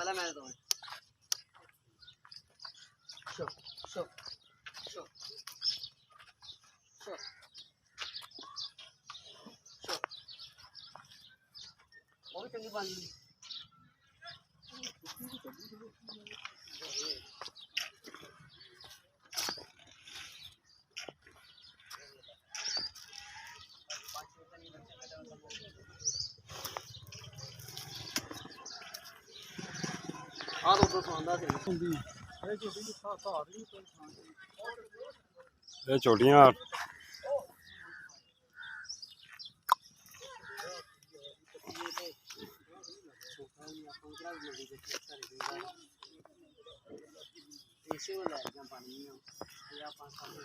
वाला मैं तो show show show show show वो भी चंगी बांधी ਆ ਦੋ ਸੌਂਦਾ ਤੇ ਹੁੰਦੀ ਇਹ ਛੋਟੀ ਦੀ ਸਾਰ ਨਹੀਂ ਕੋਈ ਇਹ ਛੋਟੀਆਂ ਇਸੇ ਉਹ ਲੈ ਜਾਂ ਪਾਣੀ ਆ ਇਹ ਆਪਾਂ ਸਾਰੇ